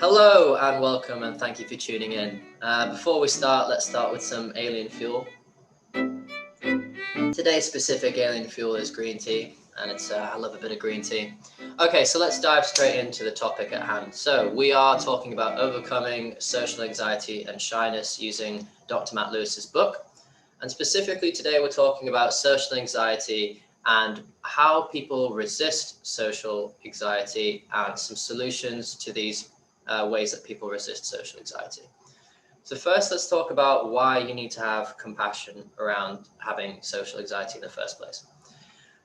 Hello and welcome, and thank you for tuning in. Before we start, let's start with some alien fuel. Today's specific alien fuel is green tea, and I love a bit of green tea. Okay, so let's dive straight into the topic at hand. So we are talking about overcoming social anxiety and shyness using Dr. Matt Lewis's book, and specifically today we're talking about social anxiety and how people resist social anxiety and some solutions to these ways that people resist social anxiety. So first, let's talk about why you need to have compassion around having social anxiety in the first place.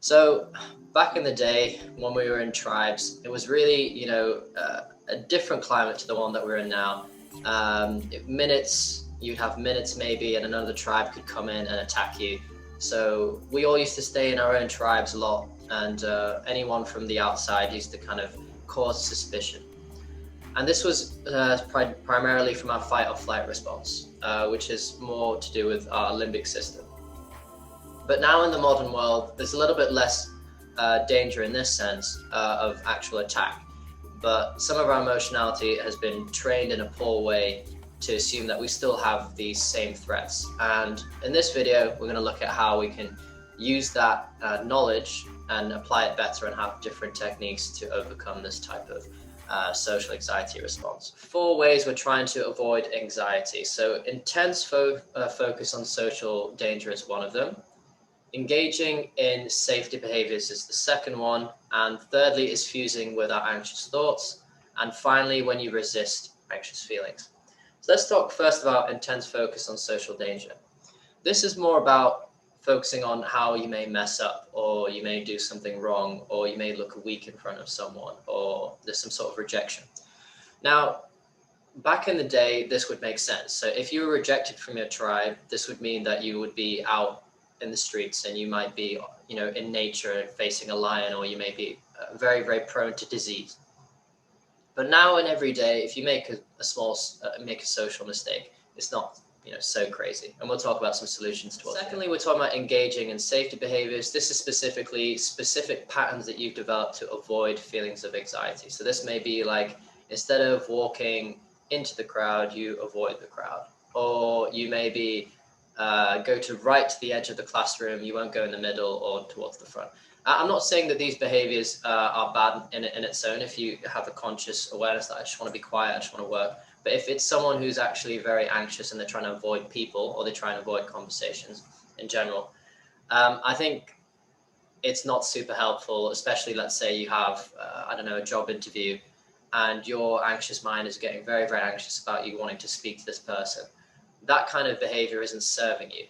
So back in the day when we were in tribes, it was really, a different climate to the one that we're in now. You'd have minutes maybe, and another tribe could come in and attack you. So we all used to stay in our own tribes a lot, and anyone from the outside used to kind of cause suspicion. And this was primarily from our fight or flight response, which is more to do with our limbic system. But now in the modern world, there's a little bit less danger in this sense of actual attack. But some of our emotionality has been trained in a poor way to assume that we still have these same threats. And in this video, we're going to look at how we can use that knowledge and apply it better and have different techniques to overcome this type of social anxiety response. 4 ways we're trying to avoid anxiety. So intense focus on social danger is one of them. Engaging in safety behaviors is the second one. And thirdly is fusing with our anxious thoughts. And finally, when you resist anxious feelings. So let's talk first about intense focus on social danger. This is more about focusing on how you may mess up, or you may do something wrong, or you may look weak in front of someone, or there's some sort of rejection. Now, back in the day, this would make sense. So if you were rejected from your tribe, this would mean that you would be out in the streets and you might be, in nature facing a lion, or you may be very, very prone to disease. But now and every day, if you make a social mistake, it's not so crazy. And we'll talk about some solutions to it. Secondly, we're talking about engaging in safety behaviors. This is specifically specific patterns that you've developed to avoid feelings of anxiety. So this may be like, instead of walking into the crowd, you avoid the crowd. Or you maybe go to right to the edge of the classroom, you won't go in the middle or towards the front. I'm not saying that these behaviors are bad in its own if you have a conscious awareness that I just want to be quiet, I just want to work. But if it's someone who's actually very anxious and they're trying to avoid people, or they're trying to avoid conversations in general, I think it's not super helpful, especially let's say you have, a job interview and your anxious mind is getting very, very anxious about you wanting to speak to this person. That kind of behavior isn't serving you.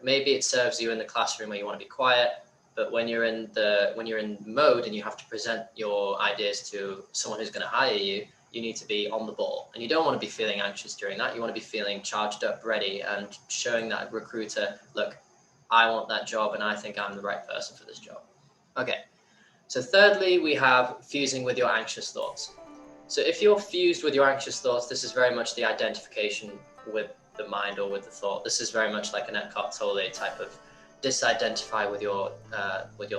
Maybe it serves you in the classroom where you want to be quiet, but when you're in mode and you have to present your ideas to someone who's going to hire you, you need to be on the ball, and you don't want to be feeling anxious during that. You want to be feeling charged up, ready, and showing that recruiter, look, I want that job and I think I'm the right person for this job. Okay. So thirdly, we have fusing with your anxious thoughts. So if you're fused with your anxious thoughts, this is very much the identification with the mind or with the thought. This is very much like an Eckhart Tolle type of disidentify with your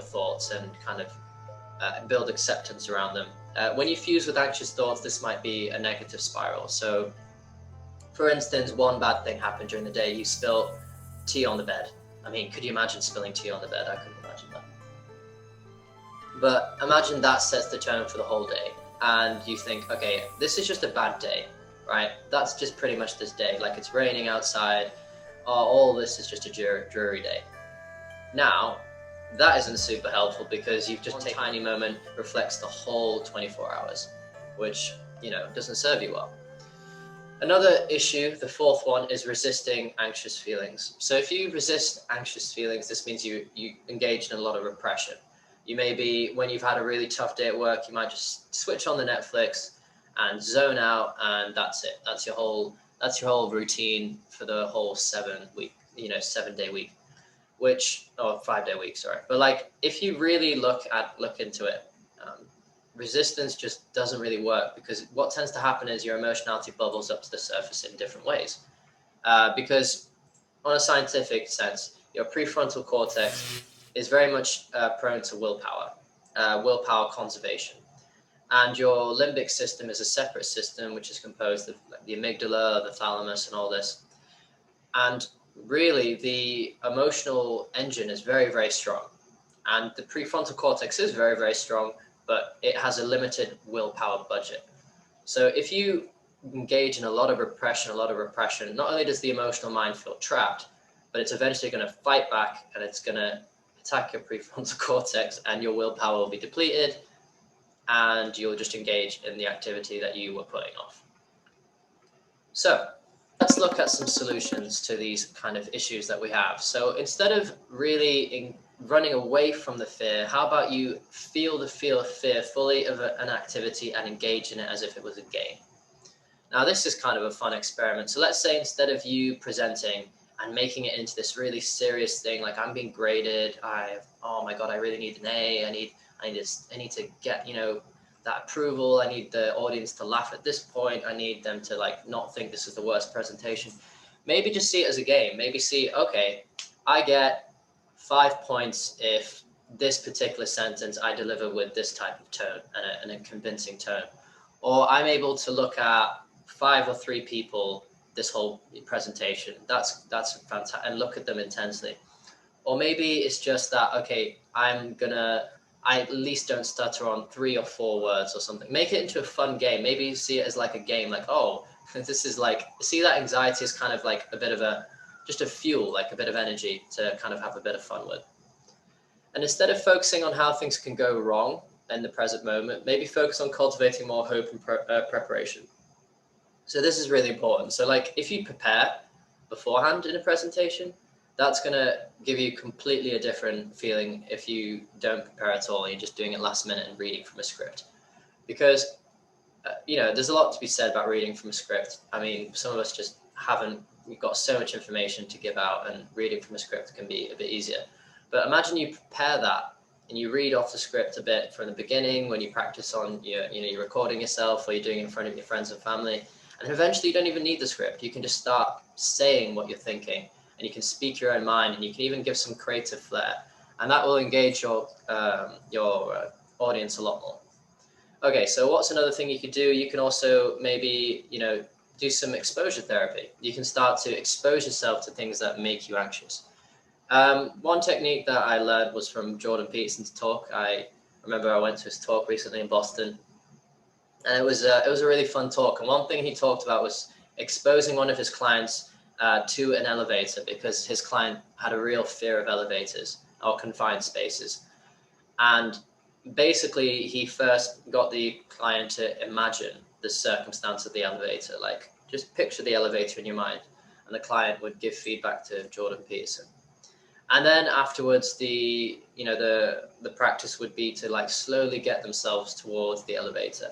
thoughts and kind of build acceptance around them. When you fuse with anxious thoughts, this might be a negative spiral. So, for instance, one bad thing happened during the day. You spilled tea on the bed. I mean, could you imagine spilling tea on the bed? I couldn't imagine that. But imagine that sets the tone for the whole day. And you think, okay, this is just a bad day, right? That's just pretty much this day. Like, it's raining outside. All this is just a dreary day. Now, that isn't super helpful because you've just taken a tiny moment reflects the whole 24 hours, which, doesn't serve you well. Another issue, the fourth one, is resisting anxious feelings. So if you resist anxious feelings, this means you engage in a lot of repression. You may be, when you've had a really tough day at work, you might just switch on the Netflix and zone out, and that's it. That's your whole routine for the whole 7-day week. 5-day week, sorry. But like, if you really look into it, resistance just doesn't really work, because what tends to happen is your emotionality bubbles up to the surface in different ways. Because on a scientific sense, your prefrontal cortex is very much prone to willpower conservation. And your limbic system is a separate system, which is composed of like the amygdala, the thalamus, and all this. And really, the emotional engine is very, very strong. And the prefrontal cortex is very, very strong, but it has a limited willpower budget. So if you engage in a lot of repression, not only does the emotional mind feel trapped, but it's eventually going to fight back and it's going to attack your prefrontal cortex, and your willpower will be depleted, and you'll just engage in the activity that you were putting off. So let's look at some solutions to these kind of issues that we have. So instead of really running away from the fear, how about you feel the feel of fear fully of an activity and engage in it as if it was a game? Now, this is kind of a fun experiment. So let's say instead of you presenting and making it into this really serious thing, like I'm being graded, oh my God, I really need an A, I need to get, that approval. I need the audience to laugh at this point. I need them to like not think this is the worst presentation. Maybe just see it as a game. Maybe see, okay, I get 5 points if this particular sentence I deliver with this type of tone and a convincing tone. Or I'm able to look at 5 or 3 people this whole presentation. That's fantastic, and look at them intensely. Or maybe it's just that, okay, I at least don't stutter on 3 or 4 words or something. Make it into a fun game. Maybe you see it as like a game, like, oh, this is like, see that anxiety is kind of like a bit of just a fuel, like a bit of energy to kind of have a bit of fun with. And instead of focusing on how things can go wrong in the present moment, maybe focus on cultivating more hope and preparation. So this is really important. So like if you prepare beforehand in a presentation, that's going to give you completely a different feeling if you don't prepare at all and you're just doing it last minute and reading from a script. Because, there's a lot to be said about reading from a script. I mean, some of us just we've got so much information to give out, and reading from a script can be a bit easier. But imagine you prepare that and you read off the script a bit from the beginning when you practice on you're recording yourself or you're doing it in front of your friends and family. And eventually you don't even need the script. You can just start saying what you're thinking, and you can speak your own mind, and you can even give some creative flair, and that will engage your audience a lot more. Okay, so what's another thing you could do? You can also maybe, do some exposure therapy. You can start to expose yourself to things that make you anxious. One technique that I learned was from Jordan Peterson's talk. I remember I went to his talk recently in Boston, and it was a really fun talk. And one thing he talked about was exposing one of his clients to an elevator, because his client had a real fear of elevators or confined spaces. And basically he first got the client to imagine the circumstance of the elevator, like just picture the elevator in your mind, and the client would give feedback to Jordan Peterson. And then afterwards, the practice would be to like slowly get themselves towards the elevator.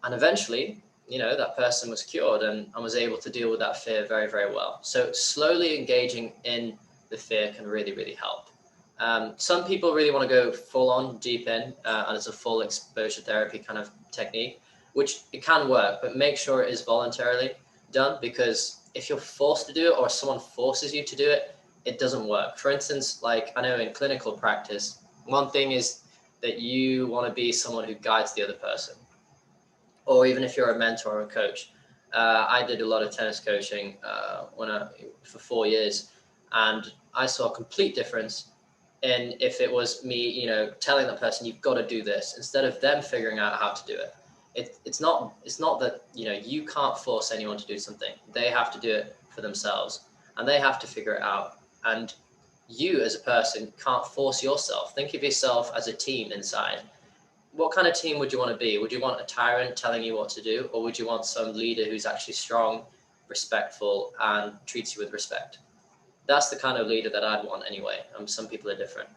And eventually, that person was cured and was able to deal with that fear very, very well. So slowly engaging in the fear can really, really help. Some people really want to go full on deep in, and it's a full exposure therapy kind of technique, which it can work, but make sure it is voluntarily done, because if you're forced to do it or someone forces you to do it, it doesn't work. For instance, like I know in clinical practice, one thing is that you want to be someone who guides the other person. Or even if you're a mentor or a coach. I did a lot of tennis coaching for 4 years, and I saw a complete difference in if it was me, telling that person, you've got to do this, instead of them figuring out how to do it. It's not that, you can't force anyone to do something. They have to do it for themselves, and they have to figure it out. And you as a person can't force yourself. Think of yourself as a team inside. What kind of team would you want to be? Would you want a tyrant telling you what to do? Or would you want some leader who's actually strong, respectful, and treats you with respect? That's the kind of leader that I'd want anyway. Some people are different.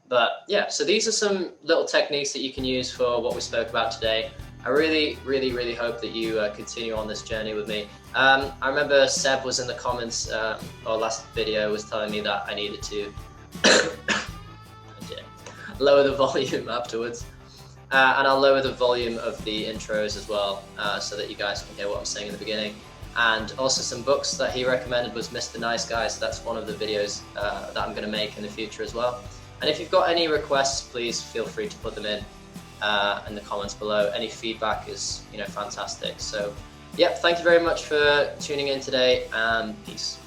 But yeah, so these are some little techniques that you can use for what we spoke about today. I really, really, really hope that you continue on this journey with me. I remember Seb was in the comments, or last video was telling me that I needed to lower the volume afterwards. And I'll lower the volume of the intros as well, so that you guys can hear what I'm saying in the beginning. And also some books that he recommended was Mr. Nice Guy, so that's one of the videos that I'm going to make in the future as well. And if you've got any requests, please feel free to put them in. in the comments below. Any feedback is, fantastic. So, yep, thank you very much for tuning in today, and peace.